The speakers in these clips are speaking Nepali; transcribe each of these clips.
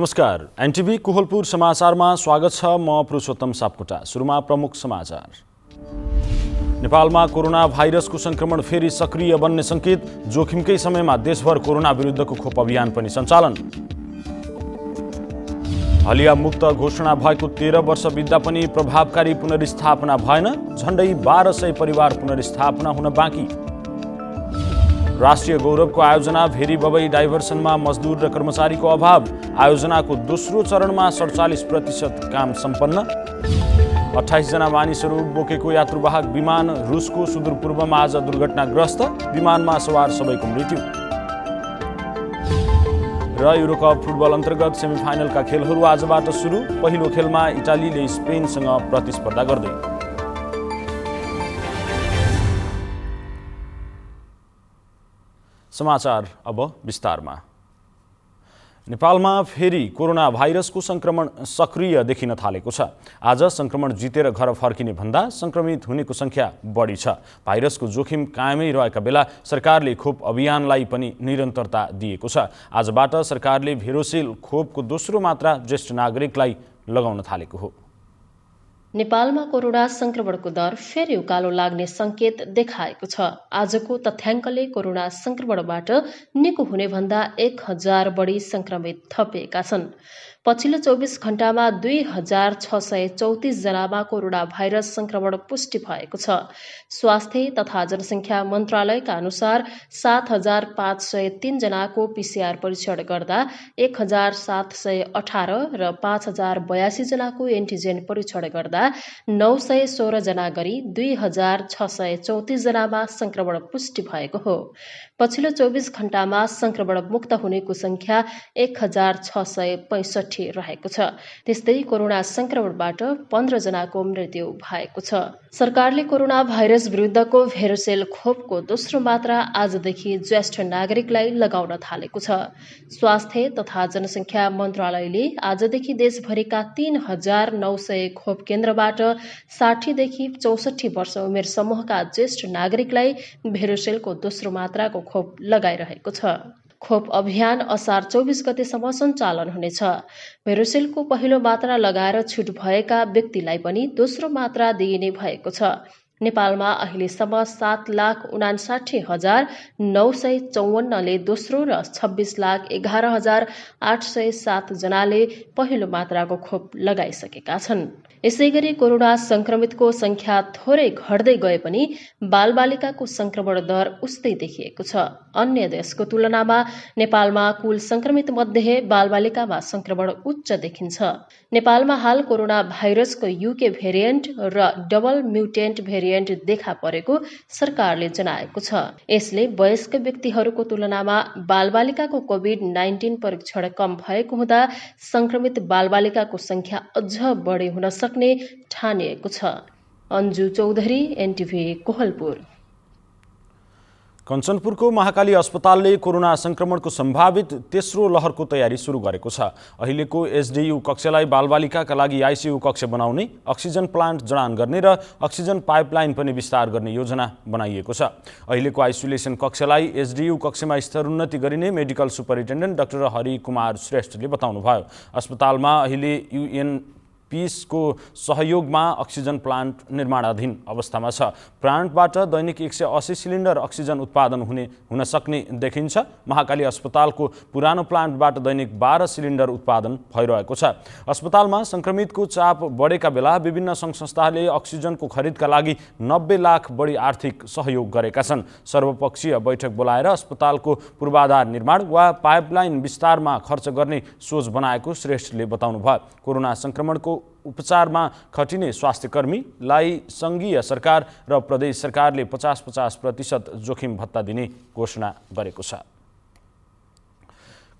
नमस्कार, एनटिभी कोहलपुर समाचारमा स्वागत छ। म पुरुषोत्तम सापकोटा। सुरुमा प्रमुख समाचार। नेपालमा कोरोना भाइरसको संक्रमण फेरि सक्रिय बन्ने संकेत। जोखिमकै समयमा देशभर कोरोना विरुद्धको खोप अभियान पनि सञ्चालन। हलिया मुक्त घोषणा भएको 13 वर्ष बित्दा पनि प्रभावकारी पुनर्स्थापना भएन। झण्डै 1200 परिवार पुनर्स्थापना हुन बाँकी। राष्ट्रिय गौरवको आयोजना भेरी बबई डाइभर्सनमा मजदुर र कर्मचारीको अभाव। आयोजनाको दोस्रो चरणमा 47% काम सम्पन्न। 28 जना मानिसहरू बोकेको यात्रुवाहक विमान रुसको सुदूरपूर्वमा आज दुर्घटनाग्रस्त। विमानमा सवार सबैको मृत्यु। र युरोकप फुटबल अन्तर्गत सेमिफाइनलका खेलहरू आजबाट सुरु। पहिलो खेलमा इटालीले स्पेनसँग प्रतिस्पर्धा गर्दै। समाचार अब विस्तारमा। नेपालमा फेरि कोरोना भाइरसको संक्रमण सक्रिय देखिन थालेको छ। आज संक्रमण जितेर घर फर्किने भन्दा संक्रमित हुनेको संख्या बढी छ। भाइरसको जोखिम कायमै रहेका बेला सरकारले खोप अभियानलाई पनि निरन्तरता दिएको छ। आजबाट सरकारले भेरोसेल खोपको दोस्रो मात्रा ज्येष्ठ नागरिकलाई लगाउन थालेको हो। नेपालमा कोरोना संक्रमणको दर फेरि उकालो लाग्ने संकेत देखाएको छ। आजको तथ्याङ्कले कोरोना संक्रमणबाट निको हुने भन्दा 1000 बढी संक्रमित थपिएका छन्। पछिल्लो 24 घण्टामा 2634 जनामा कोरोना भाइरस संक्रमण पुष्टि भएको छ। स्वास्थ्य तथा जनसङ्ख्या मन्त्रालयका अनुसार 7503 जनाको पीसीआर परीक्षण गर्दा 1718 र 5082 जनाको एन्टिजेन परीक्षण गर्दा 916 जना गरी 2634 जनामा संक्रमण पुष्टि भएको हो। पछिल्लो 24 घण्टामा संक्रमण मुक्त हुनेको संख्या 1665 रहेको छ। त्यस्तै कोरोना संक्रमणबाट 15 जनाको मृत्यु भएको छ। सरकारले कोरोना भाइरस विरुद्धको भेरोसेल खोपको दोस्रो मात्रा आजदेखि ज्येष्ठ नागरिकलाई लगाउन थालेको छ। स्वास्थ्य तथा जनसङ्ख्या मन्त्रालयले आजदेखि देशभरिका 3900 खोप केन्द्रबाट 60 देखि 64 वर्ष उमेर समूहका ज्येष्ठ नागरिकलाई भेरोसेलको दोस्रो मात्राको खोप लगाइरहेको छ। खोप अभियान असार 24 गतेसम्म सञ्चालन हुनेछ। भेरोसेलको पहिलो मात्रा लगाएर छुट भएका व्यक्तिलाई पनि दोस्रो मात्रा दिइने भएको छ। नेपालमा अहिलेसम्म 7,59,954ले दोस्रो र 26,11,807 जनाले पहिलो मात्राको खोप लगाइसकेका छन्। यसैगरी कोरोना संक्रमितको संख्या थोरै घट्दै गए पनि बालबालिकाको संक्रमण दर उस्तै देखिएको छ। अन्य देशको तुलनामा नेपालमा कुल संक्रमित मध्ये बालबालिकामा संक्रमण उच्च देखिन्छ। नेपालमा हाल कोरोना भाइरसको युके भेरिएन्ट र डबल म्युटेन्ट भेरिएन्ट देखा परेको सरकारले जनाएको छ। यसले वयस्क व्यक्तिहरूको तुलनामा बालबालिकाको कोभिड-19 परीक्षण कम भएको हुँदा संक्रमित बालबालिकाको संख्या अझ बढी हुन सक्ने ठानिएको छ। अन्जु चौधरी, एनटिभी कोहलपुर। कञ्चनपुरको महाकाली अस्पतालले कोरोना संक्रमणको सम्भावित तेस्रो लहरको तयारी सुरु गरेको छ। अहिलेको एसडियू कक्षलाई बालबालिकाका लागि आइसियू कक्ष बनाउने, अक्सिजन प्लान्ट जडान गर्ने र अक्सिजन पाइपलाइन पनि विस्तार गर्ने योजना बनाइएको छ। अहिलेको आइसोलेसन कक्षलाई एसडियू कक्षमा स्तरोन्नति गरिने medical superintendent doctor Hari Kumar श्रेष्ठले बताउनुभयो। अस्पतालमा अहिले यूएनपीको सहयोगमा अक्सिजन प्लान्ट निर्माणाधीन अवस्थामा छ। प्लान्टबाट दैनिक 180 सिलिन्डर अक्सिजन उत्पादन हुन सक्ने देखिन्छ। महाकाली अस्पतालको पुरानो प्लान्टबाट दैनिक 12 सिलिन्डर उत्पादन भइरहेको छ। अस्पतालमा संक्रमितको चाप बढेका बेला विभिन्न सङ्घ संस्थाहरूले अक्सिजनको खरिदका लागि 90 लाख बढी आर्थिक सहयोग गरेका छन्। सर्वपक्षीय बैठक बोलाएर अस्पतालको पूर्वाधार निर्माण वा पाइपलाइन विस्तारमा खर्च गर्ने सोच बनाएको श्रेष्ठले बताउनुभयो। कोरोना संक्रमणको उपचारमा खटिने स्वास्थ्यकर्मीलाई सङ्घीय सरकार र प्रदेश सरकारले 50% जोखिम भत्ता दिने घोषणा गरेको छ।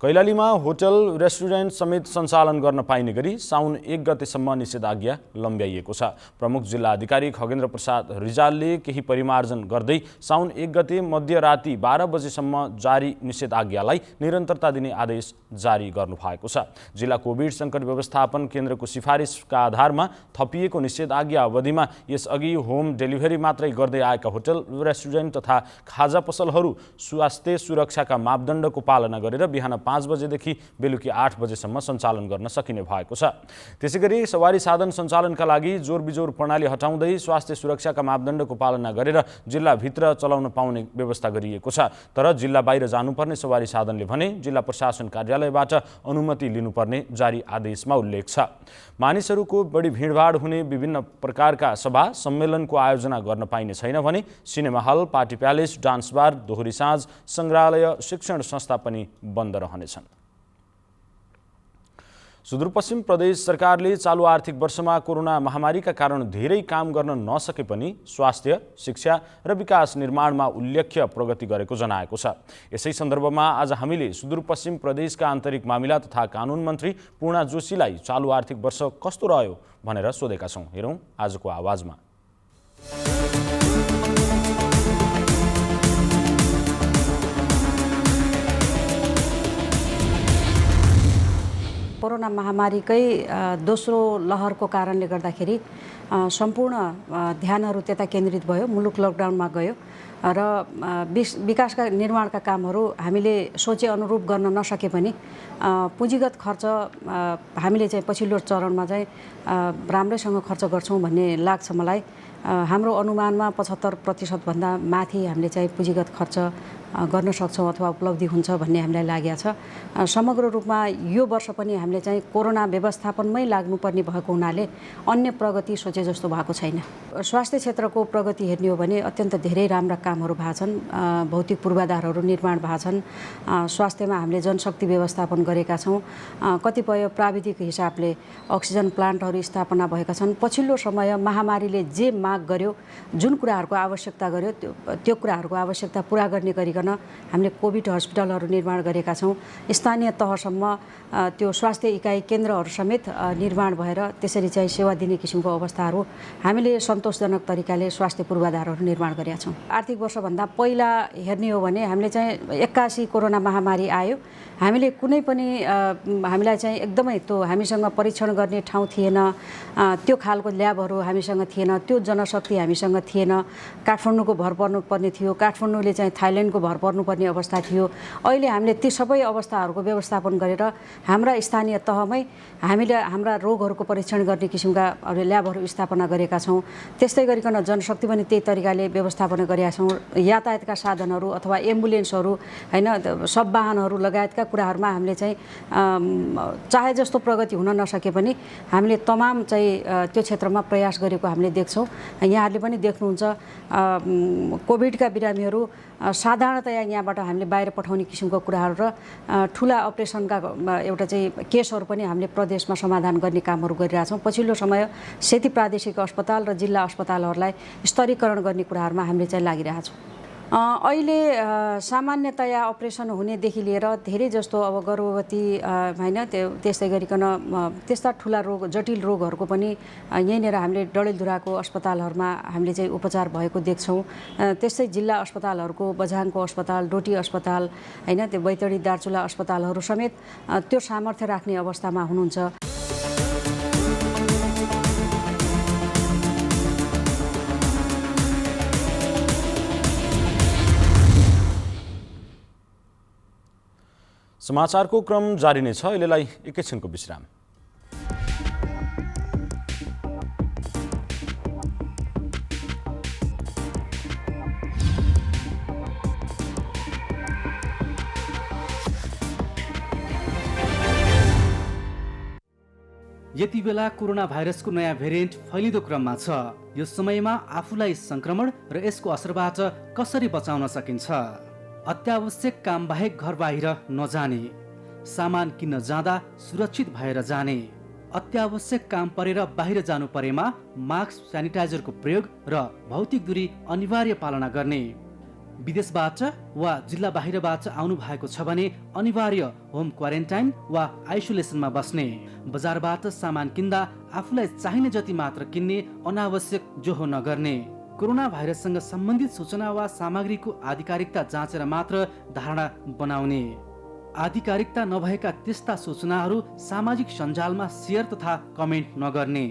कैलालीमा होटल रेस्टुरेन्ट समेत सञ्चालन गर्न पाइने गरी साउन 1 गतेसम्म निषेधाज्ञा लम्ब्याइएको छ। प्रमुख जिल्ला अधिकारी खगेन्द्र प्रसाद रिजालले केही परिमार्जन गर्दै साउन 1 गते मध्यराति 12 बजेसम्म जारी निषेधाज्ञालाई निरन्तरता दिने आदेश जारी गर्नुभएको छ। जिल्ला कोभिड सङ्कट व्यवस्थापन केन्द्रको सिफारिसका आधारमा थपिएको निषेधाज्ञा अवधिमा यसअघि होम डेलिभरी मात्रै गर्दै आएका होटल रेस्टुरेन्ट तथा खाजा पसलहरू स्वास्थ्य सुरक्षाका मापदण्डको पालना गरेर बिहान 5 बजेदेखि बेलुकी 8 बजेसम्म सञ्चालन गर्न सकिने भएको छ। त्यसैगरी सवारी साधन सञ्चालनका लागि जोर बिजोर प्रणाली हटाउँदै स्वास्थ्य सुरक्षाका मापदण्डको पालना गरेर जिल्लाभित्र चलाउन पाउने व्यवस्था गरिएको छ। तर जिल्ला बाहिर जानुपर्ने सवारी साधनले भने जिल्ला प्रशासन कार्यालयबाट अनुमति लिनुपर्ने जारी आदेशमा उल्लेख छ। मानिसहरूको बढी भिडभाड हुने विभिन्न प्रकारका सभा सम्मेलनको आयोजना गर्न पाइने छैन भने cinema hall, party palace, dance bar, दोहोरी साँझ, सङ्ग्रहालय, शिक्षण संस्था पनि बन्द रहनेछन्। सुदूरपश्चिम प्रदेश सरकारले चालु आर्थिक वर्षमा कोरोना महामारीका कारण धेरै काम गर्न नसके पनि स्वास्थ्य, शिक्षा र विकास निर्माणमा उल्लेख्य प्रगति गरेको जनाएको छ। यसै सन्दर्भमा आज हामीले सुदूरपश्चिम प्रदेशका आन्तरिक मामिला तथा कानुन मन्त्री पूर्णा जोशीलाई चालु आर्थिक वर्ष कस्तो रह्यो भनेर सोधेका छौँ। हेरौँ आजको आवाजमा। कोरोना महामारीकै दोस्रो लहरको कारणले गर्दाखेरि सम्पूर्ण ध्यानहरू त्यता केन्द्रित भयो, मुलुक लकडाउनमा गयो र विकासका निर्माणका कामहरू हामीले सोचे अनुरूप गर्न नसके पनि पुँजीगत खर्च हामीले चाहिँ पछिल्लो चरणमा चाहिँ राम्रैसँग खर्च गर्छौँ भन्ने लाग्छ मलाई। हाम्रो अनुमानमा 75% भन्दा माथि हामीले चाहिँ पुँजीगत खर्च गर्न सक्छौँ अथवा उपलब्धि हुन्छ भन्ने हामीलाई लागेको छ। समग्र रूपमा यो वर्ष पनि हामीले चाहिँ कोरोना व्यवस्थापनमै लाग्नुपर्ने भएको हुनाले अन्य प्रगति सोचे जस्तो भएको छैन। स्वास्थ्य क्षेत्रको प्रगति हेर्ने हो भने अत्यन्त धेरै राम्रा कामहरू भएको छन्। भौतिक पूर्वाधारहरू निर्माण भएको छन्। स्वास्थ्यमा हामीले जनशक्ति व्यवस्थापन गरेका छौँ। कतिपय प्राविधिक हिसाबले अक्सिजन प्लान्टहरू स्थापना भएका छन्। पछिल्लो समय महामारीले जे माग गर्यो, जुन कुराहरूको आवश्यकता गर्यो त्यो कुराहरूको आवश्यकता पुरा गर्ने गरिकन हामीले कोभिड हस्पिटलहरू निर्माण गरेका छौँ। स्थानीय तहसम्म त्यो स्वास्थ्य इकाइ केन्द्रहरू समेत निर्माण भएर त्यसरी चाहिँ सेवा दिने किसिमको अवस्थाहरू हामीले सन्तोषजनक तरिकाले स्वास्थ्य पूर्वाधारहरू निर्माण गरेका छौँ। आर्थिक वर्षभन्दा पहिला हेर्ने हो भने हामीले चाहिँ 81 कोरोना महामारी आयो। हामीले कुनै पनि हामीलाई चाहिँ एकदमै त्यो हामीसँग परीक्षण गर्ने ठाउँ थिएन, त्यो खालको ल्याबहरू हामीसँग थिएन, त्यो जनशक्ति हामीसँग थिएन। काठमाडौँको भर पर्नुपर्ने थियो, काठमाडौँले चाहिँ थाइल्यान्डको भर पर्नुपर्ने अवस्था थियो। अहिले हामीले ती सबै अवस्थाहरूको व्यवस्थापन गरेर हाम्रा स्थानीय तहमै हामीले हाम्रा रोगहरूको परीक्षण गर्ने किसिमका ल्याबहरू स्थापना गरेका छौँ। त्यस्तै गरिकन जनशक्ति पनि त्यही तरिकाले व्यवस्थापन गरेका छौँ। यातायातका साधनहरू अथवा एम्बुलेन्सहरू होइन, सब वाहनहरू लगायतका कुराहरूमा हामीले चाहिँ चाहे जस्तो प्रगति हुन नसके पनि हामीले तमाम चाहिँ त्यो क्षेत्रमा प्रयास गरेको हामीले देख्छौँ। यहाँहरूले पनि देख्नुहुन्छ कोभिडका बिरामीहरू साधारणतया यहाँबाट हामीले बाहिर पठाउने किसिमको कुराहरू र ठुला अपरेसनका एउटा चाहिँ केसहरू पनि हामीले प्रदेशमा समाधान गर्ने कामहरू गरिरहेछौँ। पछिल्लो समय सेती प्रादेशिक अस्पताल र जिल्ला अस्पतालहरूलाई स्तरीकरण गर्ने कुराहरूमा हामीले चाहिँ लागिरहेछौँ। अहिले सामान्यतया अपरेसन हुनेदेखि लिएर धेरै जस्तो अब गर्भवती होइन, त्यस्तै गरिकन त्यस्ता ठुला रोग, जटिल रोगहरूको पनि यहीँनिर हामीले डडेलधुराको अस्पतालहरूमा हामीले चाहिँ उपचार भएको देख्छौँ। त्यस्तै जिल्ला अस्पतालहरूको बझाङको अस्पताल, डोटी अस्पताल होइन, त्यो बैतडी दार्चुला अस्पतालहरू समेत त्यो सामर्थ्य राख्ने अवस्थामा हुनुहुन्छ। समाचारको क्रम जारी नै छ। अहिलेलाई एकैछिनको विश्राम। यति बेला कोरोना भाइरसको नयाँ भेरिएन्ट फैलिँदो क्रममा छ। यो समयमा आफूलाई संक्रमण र यसको असरबाट कसरी बचाउन सकिन्छ? अत्यावश्यक काम बाहेक घर बाहिर नजाने, सामान किन्न जाँदा सुरक्षित भएर जाने, अत्यावश्यक काम परेर बाहिर जानु परेमा मास्क, सेनिटाइजरको प्रयोग र भौतिक दूरी अनिवार्य पालना गर्ने, विदेशबाट वा जिल्ला बाहिरबाट आउनु भएको छ भने अनिवार्य होम क्वारेन्टाइन वा आइसोलेसनमा बस्ने, बजारबाट सामान किन्दा आफूलाई चाहिने जति मात्र किन्ने, अनावश्यक जोहो नगर्ने, कोरोना भाइरससँग सम्बन्धित सूचना वा सामग्रीको आधिकारिकता जाँचेर मात्र धारणा बनाउने, आधिकारिकता नभएका त्यस्ता सूचनाहरू सामाजिक सञ्जालमा सेयर तथा कमेन्ट नगर्ने,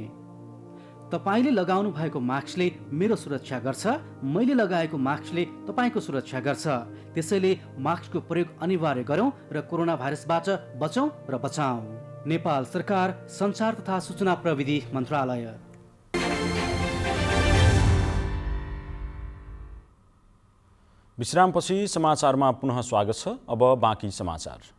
तपाईले लगाउनु भएको मास्कले मेरो सुरक्षा गर्छ, मैले लगाएको मास्कले तपाईको सुरक्षा गर्छ। त्यसैले मास्कको प्रयोग अनिवार्य गरौँ र कोरोना भाइरसबाट बचौँ र बचाऊ। नेपाल सरकार सञ्चार तथा सूचना प्रविधि मन्त्रालय। विश्रामपछि समाचारमा पुनः स्वागत छ। अब बाँकी समाचार।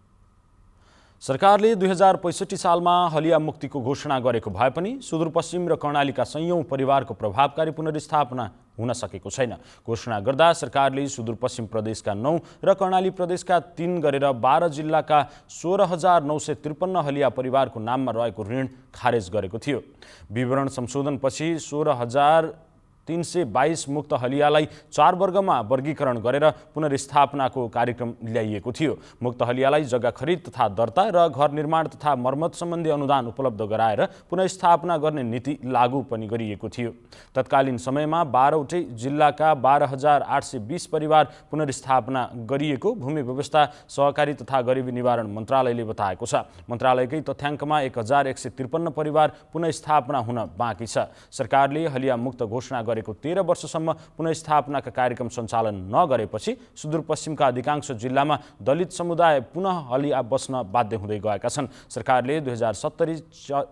सरकारले 2065 सालमा हलिया मुक्तिको घोषणा गरेको भए पनि सुदूरपश्चिम र कर्णालीका सयौं परिवारको प्रभावकारी पुनर्स्थापना हुन सकेको छैन। घोषणा गर्दा सरकारले सुदूरपश्चिम प्रदेशका 9 र कर्णाली प्रदेशका 3 गरेर 12 जिल्लाका 16,953 हलिया परिवारको नाममा रहेको ऋण खारेज गरेको थियो। विवरण संशोधनपछि 16,322 मुक्त हलियालाई 4 वर्गमा वर्गीकरण गरेर पुनर्स्थापनाको कार्यक्रम ल्याइएको थियो। मुक्त हलियालाई जग्गा खरिद तथा दर्ता र घर निर्माण तथा मर्मत सम्बन्धी अनुदान उपलब्ध गराएर पुनर्स्थापना गर्ने नीति लागू पनि गरिएको थियो। तत्कालीन समयमा 12वटै जिल्लाका 12,820 परिवार पुनर्स्थापना गरिएको भूमि व्यवस्था, सहकारी तथा गरिबी निवारण मन्त्रालयले बताएको छ। मन्त्रालयकै तथ्याङ्कमा 1,153 परिवार पुनर्स्थापना हुन बाँकी छ। सरकारले हलिया मुक्त घोषणा गरेको 13 वर्षसम्म पुनर्स्थापनाका कार्यक्रम सञ्चालन नगरेपछि सुदूरपश्चिमका अधिकांश जिल्लामा दलित समुदाय पुनः हलिया बस्न बाध्य हुँदै गएका छन्। सरकारले 2070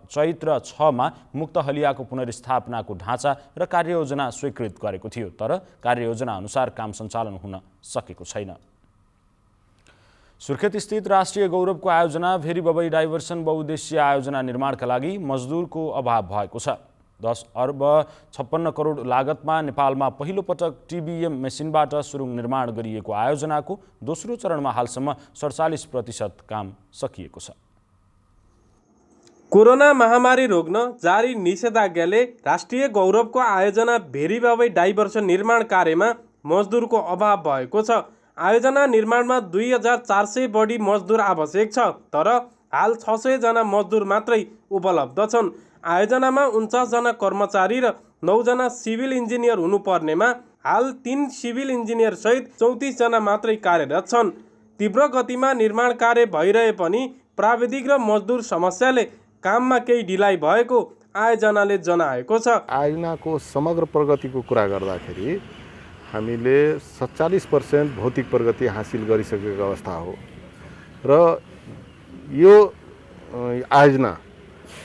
चैत्र 6 मा मुक्त हलियाको पुनर्स्थापनाको ढाँचा र कार्ययोजना स्वीकृत गरेको थियो, तर कार्ययोजना अनुसार काम सञ्चालन हुन सकेको छैन। सुर्खेत स्थित राष्ट्रिय गौरवको आयोजना भेरी बबई डाइभर्सन बहुउद्देश्य आयोजना निर्माणका लागि मजदुरको अभाव भएको छ। 10 अर्ब 56 करोड लागतमा नेपालमा पहिलो पटक टिबिएम मेसिनबाट सुरुङ निर्माण गरिएको आयोजनाको दोस्रो चरणमा हालसम्म 47% काम सकिएको छ। कोरोना महामारी रोक्न जारी निषेधाज्ञाले राष्ट्रिय गौरवको आयोजना भेरी बबई डाइभर्सन निर्माण कार्यमा मजदुरको अभाव भएको छ। आयोजना निर्माणमा 2,400 बढी मजदुर आवश्यक छ, तर हाल 600 जना मजदुर मात्रै उपलब्ध छन्। आयोजनामा 49 जना कर्मचारी र 9 जना सिभिल इन्जिनियर हुनुपर्नेमा हाल 3 सिभिल इन्जिनियर सहित 34 जना मात्रै कार्यरत छन्। तीव्र गतिमा निर्माण कार्य भइरहे पनि प्राविधिक र मजदुर समस्याले काममा केही ढिलाइ भएको आयोजनाले जनाएको छ। आयोजनाको समग्र प्रगतिको कुरा गर्दाखेरि हामीले 47% भौतिक प्रगति हासिल गरिसकेको अवस्था हो र यो आयोजना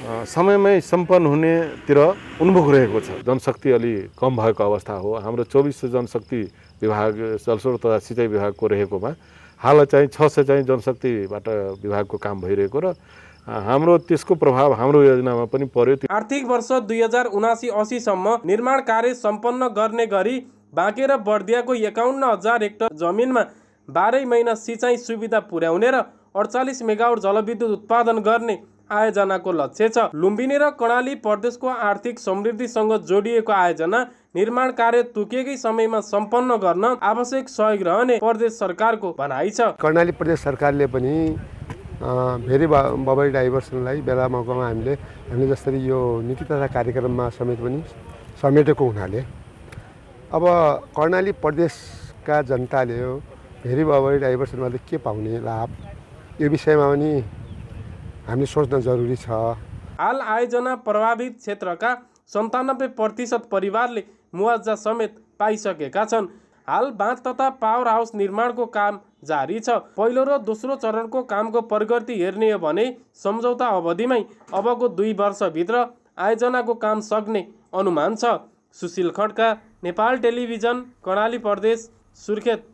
समयमै सम्पन्न हुनेतिर उन्मुख रहेको छ। जनशक्ति अलि कम भएको अवस्था हो। हाम्रो 2400 जनशक्ति विभाग जलस्रोत तथा सिँचाइ विभागको रहेकोमा हाल चाहिँ 600 चाहिँ जनशक्तिबाट विभागको काम भइरहेको र हाम्रो त्यसको प्रभाव हाम्रो योजनामा पनि पर्यो। आर्थिक वर्ष 2079-80 सम्म निर्माण कार्य सम्पन्न गर्ने गरी बाँके र बर्दियाको 51,000 हेक्टर जमिनमा 12 महिना सिँचाइ सुविधा पुर्याउने र 48 मेगावाट जलविद्युत उत्पादन गर्ने आयोजनाको लक्ष्य छ। लुम्बिनी र कर्णाली प्रदेशको आर्थिक समृद्धिसँग जोडिएको आयोजना निर्माण कार्य तोकिएकै समयमा सम्पन्न गर्न आवश्यक सहयोग रहने प्रदेश सरकारको भनाइ छ। कर्णाली प्रदेश सरकारले पनि भेरी बबई डाइभर्सनलाई बेला मौकामा हामीले जसरी यो नीति तथा कार्यक्रममा समेत पनि समेटेको हुनाले अब कर्णाली प्रदेशका जनताले यो भेरी बबई डाइभर्सनबाट के पाउने लाभ, यो विषयमा पनि हामीले सोच्न जरुरी छ। हाल आयोजना प्रभावित क्षेत्रका 97% परिवारले मुआवजा समेत पाइसकेका छन्। हाल बाँध तथा पावर हाउस निर्माणको काम जारी छ। पहिलो र दोस्रो चरणको कामको प्रगति हेर्ने हो भने सम्झौता अवधिमै अबको 2 वर्षभित्र आयोजनाको काम सक्ने अनुमान छ। सुशील खड्का, नेपाल टेलिभिजन, कर्णाली प्रदेश, सुर्खेत।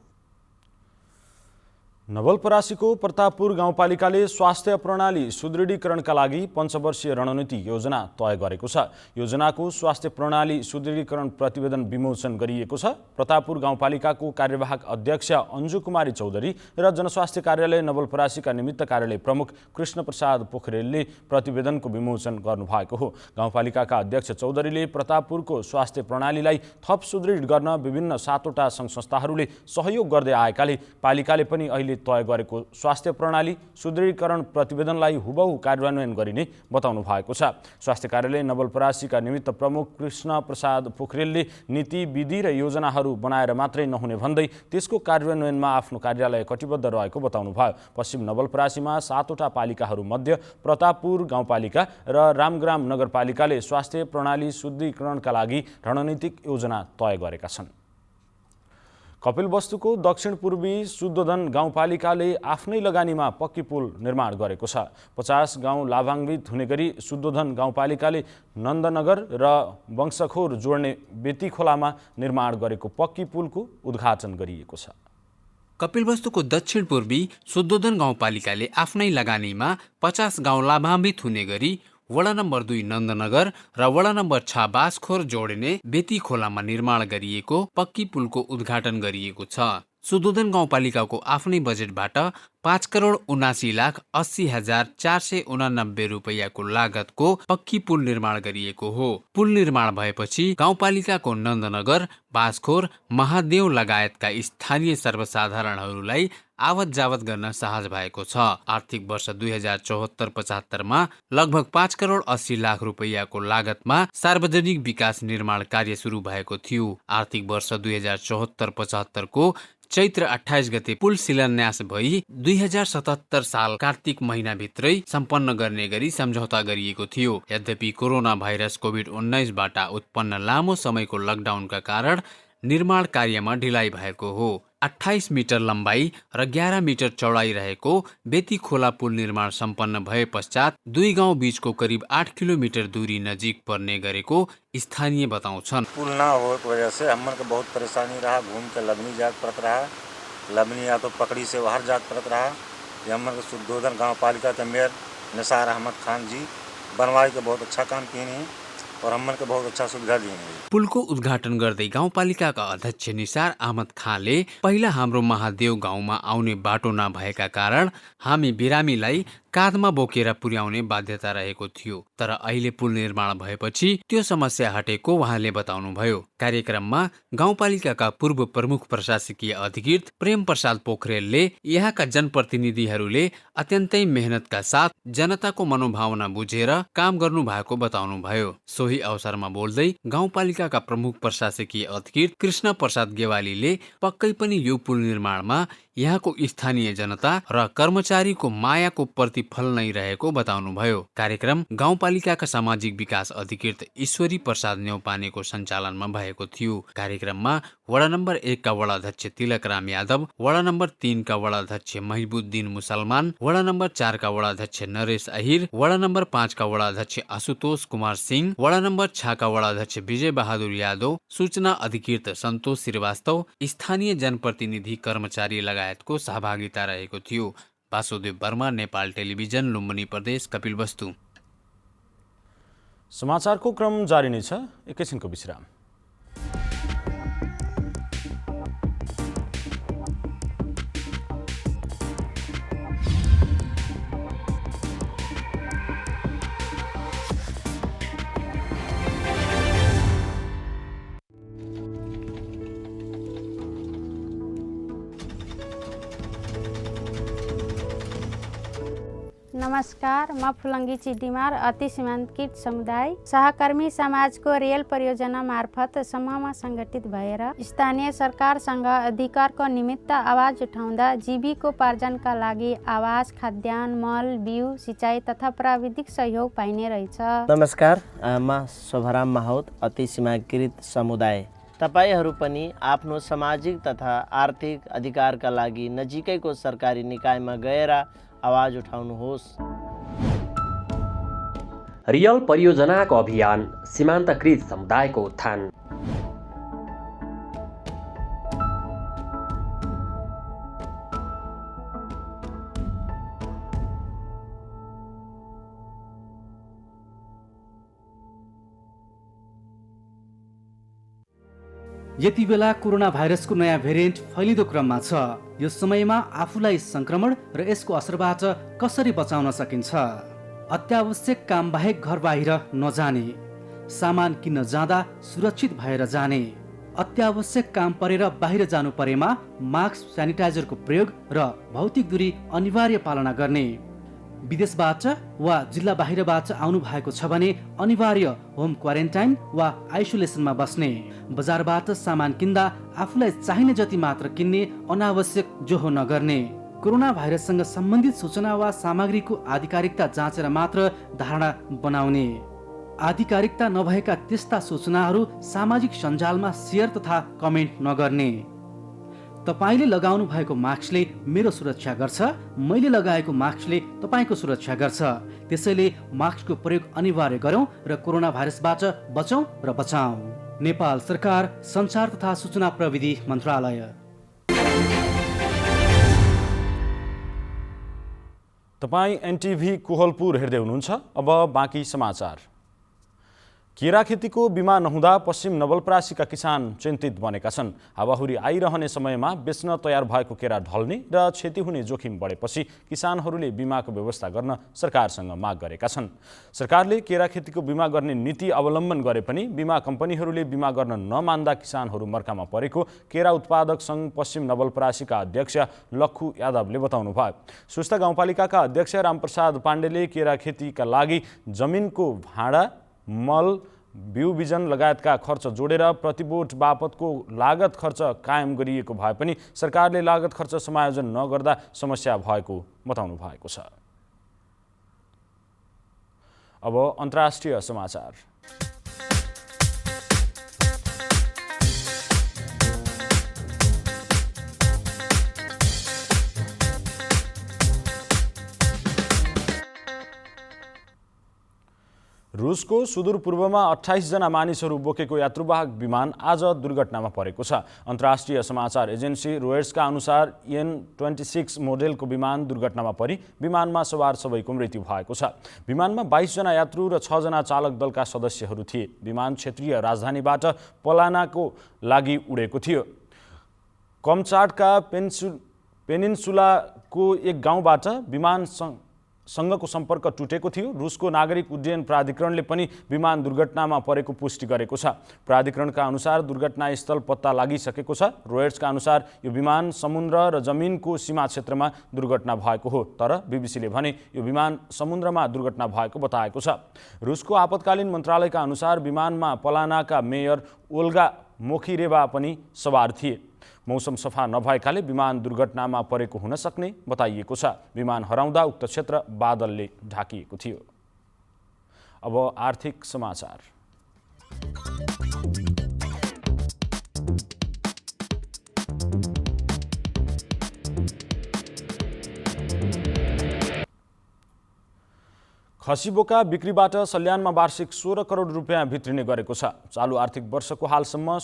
नवलपरासीको प्रतापपुर गाउँपालिकाले स्वास्थ्य प्रणाली सुदृढीकरणका लागि पञ्चवर्षीय रणनीति योजना तय गरेको छ। योजनाको स्वास्थ्य प्रणाली सुदृढीकरण प्रतिवेदन विमोचन गरिएको छ। प्रतापपुर गाउँपालिकाको कार्यवाहक अध्यक्ष अन्जु कुमारी चौधरी र जनस्वास्थ्य कार्यालय नवलपरासीका निमित्त कार्यालय प्रमुख कृष्ण प्रसाद पोखरेलले प्रतिवेदनको विमोचन गर्नुभएको हो। गाउँपालिकाका अध्यक्ष चौधरीले प्रतापपुरको स्वास्थ्य प्रणालीलाई थप सुदृढ गर्न विभिन्न 7वटा सङ्घ संस्थाहरूले सहयोग गर्दै आएकाले पालिकाले पनि अहिले तय गरेको स्वास्थ्य प्रणाली सुदृढीकरण प्रतिवेदनलाई हुबहु कार्यान्वयन गरिने बताउनु भएको छ। स्वास्थ्य कार्यालय नवलपरासीका निमित्त प्रमुख कृष्ण प्रसाद पोखरेलले नीति विधि र योजनाहरू बनाएर मात्रै नहुने भन्दै त्यसको कार्यान्वयनमा आफ्नो कार्यालय कटिबद्ध रहेको बताउनुभयो। पश्चिम नवलपरासीमा 7वटा पालिकाहरूमध्ये प्रतापपुर गाउँपालिका र रामग्राम नगरपालिकाले स्वास्थ्य प्रणाली शुद्धिकरणका लागि रणनीतिक योजना तय गरेका छन्। कपिलवस्तुको दक्षिण पूर्वी शुद्धोधन गाउँपालिकाले आफ्नै लगानीमा पक्की पुल निर्माण गरेको छ। 50 गाउँ लाभान्वित हुने गरी शुद्धोधन गाउँपालिकाले नन्दनगर र वंशखोर जोड्ने बेती खोलामा निर्माण गरेको पक्की पुलको उद्घाटन गरिएको छ। कपिलवस्तुको दक्षिण पूर्वी शुद्धोधन गाउँपालिकाले आफ्नै लगानीमा 50 गाउँ लाभान्वित हुने गरी वडा नम्बर 2 नन्दनगर र वडा नम्बर 6 बासखोर जोडिने बेती खोलामा निर्माण गरिएको पक्की पुलको उद्घाटन गरिएको छ। शुद्धोधन गाउँपालिकाको आफ्नै बजेटबाट 5,79,80,489 रुपैयाँको लागतको पक्की पुल निर्माण गरिएको हो। पुल निर्माण भएपछि गाउँपालिकाको नन्दनगर, बासखोर, महादेव लगायतका स्थानीय सर्वसाधारणहरूलाई आवत जावत गर्न सहज भएको छ। आर्थिक वर्ष 2074-75 लगभग 5,80,00,000 रुपैयाँको लागतमा सार्वजनिक विकास निर्माण कार्य सुरु भएको थियो। आर्थिक वर्ष 2074-75 को चैत्र 28 गते पुल शिलान्यास भई 2077 साल कार्तिक महिनाभित्रै सम्पन्न गर्ने गरी सम्झौता गरिएको थियो। यद्यपि कोरोना भाइरस कोभिड-19बाट उत्पन्न लामो समयको लकडाउनका कारण निर्माण कार्यमा ढिलाइ भएको हो। 28 मिटर लम्बाई र 11 मिटर चौडाइ रहेको बेती खोला पुल निर्माण सम्पन्न भए पश्चात दुई गाउँ बीचको करिब 8 किलोमिटर दूरी नजिक पर्ने गरेको स्थानीय बताउँछन्। पुल ना हो की वजह से हम को बहुत परेशानी रहा, घूम के लबनी जात पड़त रहा, लबनी या तो पकड़ी से बाहर जात पड़त रहा। ये हम को शुद्धोधन गाँव पालिका के मेयर निसार अहमद खान जी बनवाई के बहुत अच्छा काम किए हैं और हमन के बहुत अच्छा सुविधा दिए हैं। पुलको उद्घाटन गर्दै गाउँपालिकाका अध्यक्ष निसार अहमद खानले पहिला हाम्रो महादेव गाउँमा आउने बाटो नभएका कारण हामी बिरामीलाई काँधमा बोकेर पुर्याउने बाध्यता रहेको थियो, तर अहिले पुल निर्माण भएपछि त्यो समस्या हटेको उहाँले बताउनुभयो। कार्यक्रममा गाउँपालिकाका पूर्व प्रमुख प्रशासकीय अधिकृत प्रेम प्रसाद पोखरेलले यहाँका जनप्रतिनिधिहरूले अत्यन्तै मेहनतका साथ जनताको मनोभावना बुझेर काम गर्नु भएको बताउनुभयो। सोही अवसरमा बोल्दै गाउँपालिकाका प्रमुख प्रशासकीय अधिकृत कृष्ण प्रसाद गेवालीले पक्कै पनि यो पुल निर्माणमा यहाँको स्थानीय जनता र कर्मचारीको मायाको प्रतिफल नै रहेको बताउनुभयो। कार्यक्रम गाउँपालिकाका सामाजिक विकास अधिकृत ईश्वरी प्रसाद न्यौपानेको सञ्चालनमा भएको थियो। कार्यक्रममा वडा नम्बर 1 का वडाध्यक्ष तिलक राम यादव, वडा नम्बर 3 का वडाध्यक्ष महिबुद्दिन मुसलमान, वडा नम्बर 4 का वडाध्यक्ष नरेश अहिर, वडा नम्बर 5 का वडाध्यक्ष आशुतोष कुमार सिंह, वडा नम्बर 6 का वडाध्यक्ष विजय बहादुर यादव, सूचना अधिकृत सन्तोष श्रीवास्तव, स्थानीय जनप्रतिनिधि कर्मचारी लगायतको सहभागिता रहेको थियो। वासुदेव वर्मा, नेपाल टेलिभिजन, लुम्बिनी प्रदेश, कपिलवस्तु। समाचारको क्रम जारी नै छ, एकैछिनको विश्राम। नमस्कार, म फुलङ्गी चिडिमार अति सीमान्तकृत समुदाय सहकर्मी समाजको रेल परियोजना मार्फत समूहमा सङ्गठित भएर स्थानीय सरकारसँग अधिकारको निमित्त आवाज उठाउँदा जीविकोपार्जनका लागि आवास, खाद्यान्न, मल, बिउ, सिँचाइ तथा प्राविधिक सहयोग पाइने रहेछ। नमस्कार, म शोभाराम माहौत अति सीमाकृत समुदाय। तपाईहरू पनि आफ्नो सामाजिक तथा आर्थिक अधिकारका लागि नजिकैको सरकारी निकायमा गएर आवाज उठाउनुहोस्। रियल परियोजनाको अभियान, सीमान्तकृत समुदायको उत्थान। यति बेला कोरोना भाइरसको नयाँ भेरिएन्ट फैलिँदो क्रममा छ। यो समयमा आफूलाई संक्रमण र यसको असरबाट कसरी बचाउन सकिन्छ? अत्यावश्यक काम बाहेक घर बाहिर नजाने, सामान किन्न जाँदा सुरक्षित भएर जाने, अत्यावश्यक काम परेर बाहिर जानु परेमा मास्क, सेनिटाइजरको प्रयोग र भौतिक दूरी अनिवार्य पालना गर्ने। विदेशबाट वा जिल्ला बाहिरबाट आउनु भएको छ भने अनिवार्य होम क्वारेन्टाइन वा आइसोलेसनमा बस्ने। बजारबाट सामान किन्दा आफूलाई चाहिने जति मात्र किन्ने, अनावश्यक जोहो नगर्ने। कोरोना भाइरससँग सम्बन्धित सूचना वा सामग्रीको आधिकारिकता जाँचेर मात्र धारणा बनाउने। आधिकारिकता नभएका त्यस्ता सूचनाहरू सामाजिक सञ्जालमा सेयर तथा कमेन्ट नगर्ने। तपाईले लगाउनु भएको मास्कले मेरो सुरक्षा गर्छ, मैले लगाएको मास्कले तपाईको सुरक्षा गर्छ। त्यसैले मास्कको प्रयोग अनिवार्य गरौँ र कोरोना भाइरसबाट बचौँ र बचाऊ। नेपाल सरकार, सञ्चार तथा सूचना प्रविधि मन्त्रालय। तपाईँ एनटिभी कोहलपुर हेर्दै हुनुहुन्छ। अब बाँकी समाचार। केरा खेतीको बिमा नहुँदा पश्चिम नवलपरासीका किसान चिन्तित बनेका छन्। हावाहुरी आइरहने समयमा बेच्न तयार भएको केरा ढल्ने र क्षति हुने जोखिम बढेपछि किसानहरूले बिमाको व्यवस्था गर्न सरकारसँग माग गरेका छन्। सरकारले केरा खेतीको बिमा गर्ने नीति अवलम्बन गरे पनि बिमा कम्पनीहरूले बिमा गर्न नमान्दा किसानहरू मर्कामा परेको केरा उत्पादक सङ्घ पश्चिम नवलपरासीका अध्यक्ष लक्खु यादवले बताउनु भयो। सुस्ता गाउँपालिकाका अध्यक्ष रामप्रसाद पाण्डेले केरा खेतीका लागि जमिनको भाडा, मल, बिउ बिजन लगायतका खर्च जोडेर प्रतिबोट बापतको लागत खर्च कायम गरिएको भए पनि सरकारले लागत खर्च समायोजन नगर्दा समस्या भएको बताउनु भएको छ। अब अन्तर्राष्ट्रिय समाचार। रुसको सुदूरपूर्वमा 28 जना मानिसहरू बोकेको यात्रुवाहक विमान आज दुर्घटनामा परेको छ। अन्तर्राष्ट्रिय समाचार एजेन्सी रोयटर्सका अनुसार EN-26 मोडेलको विमान दुर्घटनामा परि विमानमा सवार सबैको मृत्यु भएको छ। विमानमा 22 जना यात्रु र 6 जना चालक दलका सदस्यहरू थिए। विमान क्षेत्रीय राजधानीबाट पलानाको लागि उडेको थियो। कमचाटका पेनिन्सुलाको एक गाउँबाट विमानसँगको सम्पर्क टुटेको थियो। रुसको नागरिक उड्डयन प्राधिकरणले पनि विमान दुर्घटनामा परेको पुष्टि गरेको छ। प्राधिकरणका अनुसार दुर्घटनास्थल पत्ता लागिसकेको छ। रोयटर्सका अनुसार यो विमान समुद्र र जमिनको सीमा क्षेत्रमा दुर्घटना भएको हो, तर बीबीसीले भने यो विमान समुद्रमा दुर्घटना भएको बताएको छ। रुसको आपतकालीन मन्त्रालयका अनुसार विमानमा पलानाका मेयर ओल्गा मोखिरेवा पनि सवार थिए। मौसम सफा नभएकाले विमान दुर्घटनामा परेको हुन सक्ने बताइएको छ। विमान हराउँदा उक्त क्षेत्र बादलले ढाकिएको थियो। अब आर्थिक समाचार। खसी बोका बिक्रीबाट सल्यानमा वार्षिक 16 करोड रुपियाँ भित्रिने गरेको छ। चालु आर्थिक वर्षको हालसम्म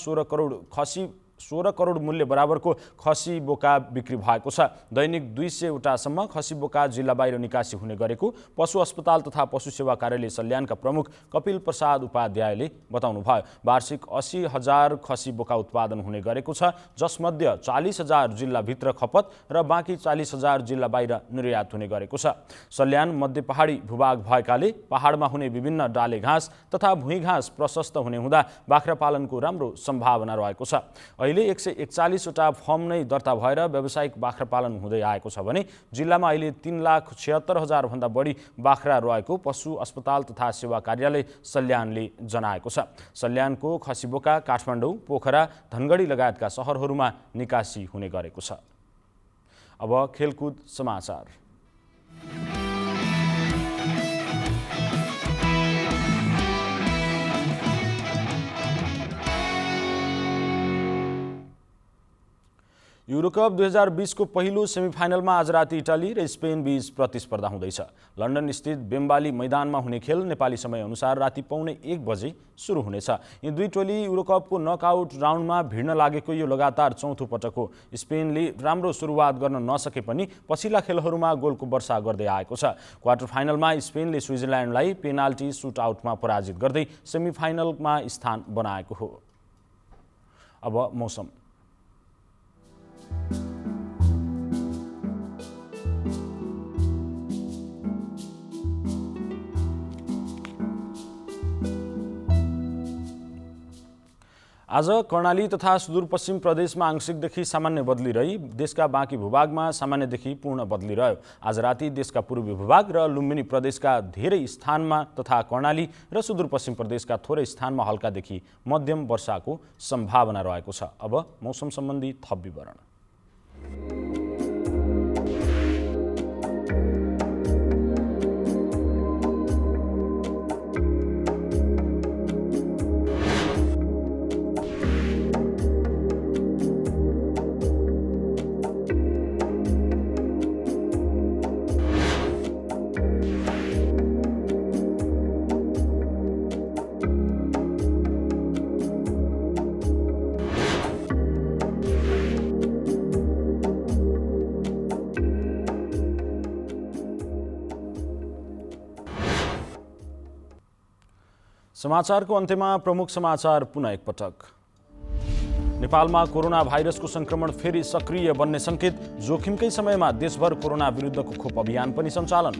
16 करोड मूल्य बराबरको खसी बोका बिक्री भएको छ। दैनिक 200 वटासम्म खसी बोका जिल्ला बाहिर निकासी हुने गरेको पशु अस्पताल तथा पशु सेवा कार्यालय सल्यानका प्रमुख कपिल प्रसाद उपाध्यायले बताउनु भयो। वार्षिक 80,000 खसी बोका उत्पादन हुने गरेको छ, जसमध्ये 40,000 जिल्लाभित्र खपत र बाँकी 40,000 जिल्ला बाहिर निर्यात हुने गरेको छ। सल्यान मध्य पहाडी भूभाग भएकाले पहाडमा हुने विभिन्न डाले घाँस तथा भुइँ घाँस प्रशस्त हुने हुँदा बाख्रा पालनको राम्रो सम्भावना रहेको छ। अहिले 141 वटा फर्म नै दर्ता भएर व्यावसायिक बाख्रा पालन हुँदै आएको छ भने जिल्लामा अहिले 3,76,000 भन्दा बढी बाख्रा रहेको पशु अस्पताल तथा सेवा कार्यालय सल्यानले जनाएको छ। सल्यानको खसी बोका काठमाडौँ, पोखरा, धनगढी लगायतका सहरहरूमा निकासी हुने गरेको छ। अब खेलकुद समाचार। युरोकप 2020 को पहिलो सेमिफाइनलमा आज राति इटाली र स्पेन बीच प्रतिस्पर्धा हुँदैछ। लन्डन स्थित बेम्बाली मैदानमा हुने खेल नेपाली समय अनुसार राति 1:15 बजे सुरु हुनेछ। यी दुई टोली युरोकपको नकआउट राउन्डमा भिड्न लागेको यो लगातार चौथो पटक हो। स्पेनले राम्रो सुरुवात गर्न नसके पनि पछिल्ला खेलहरूमा गोलको वर्षा गर्दै आएको छ। क्वार्टर फाइनलमा स्पेनले स्विजरल्यान्डलाई पेनाल्टी सुटआउटमा पराजित गर्दै सेमिफाइनलमा स्थान बनाएको हो। अब मौसम। आज कर्णाली तथा सुदूरपश्चिम प्रदेशमा आंशिकदेखि सामान्य बदली रही देशका बाँकी भूभागमा सामान्यदेखि पूर्ण बदली रह्यो। आज राति देशका पूर्वी भूभाग र लुम्बिनी प्रदेशका धेरै स्थानमा तथा कर्णाली र सुदूरपश्चिम प्रदेशका थोरै स्थानमा हल्कादेखि मध्यम वर्षाको सम्भावना रहेको छ। अब मौसम सम्बन्धी थप विवरण। समाचारको अन्त्यमा प्रमुख समाचार पुनः एकपटक। नेपालमा कोरोना भाइरसको संक्रमण फेरि सक्रिय बन्ने संकेत, जोखिमकै समयमा देशभर कोरोना विरुद्धको खोप अभियान पनि सञ्चालन।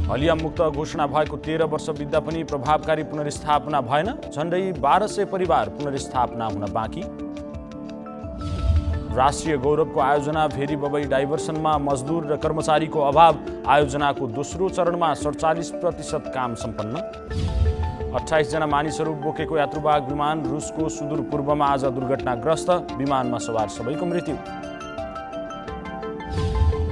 हलिया मुक्त घोषणा भएको 13 वर्ष बित्दा पनि प्रभावकारी पुनर्स्थापना भएन, झण्डै 1200 परिवार पुनर्स्थापना हुन बाँकी। राष्ट्रिय गौरवको आयोजना भेरी बबई डाइभर्सनमा मजदुर र कर्मचारीको अभाव, आयोजनाको दोस्रो चरणमा 47% काम सम्पन्न। 28 जना मानिसहरू बोकेको यात्रुवाहक विमान रुसको सुदूरपूर्वमा आज दुर्घटनाग्रस्त, विमानमा सवार सबैको मृत्यु।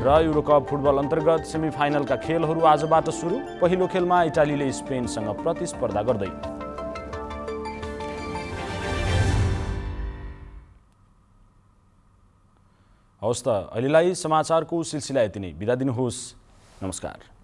र युरोकप फुटबल अन्तर्गत सेमिफाइनलका खेलहरू आजबाट सुरु, पहिलो खेलमा इटालीले स्पेनसँग प्रतिस्पर्धा गर्दै। हवस् त, अहिलेलाई समाचारको सिलसिला यति नै। बिदा दिनुहोस्। नमस्कार।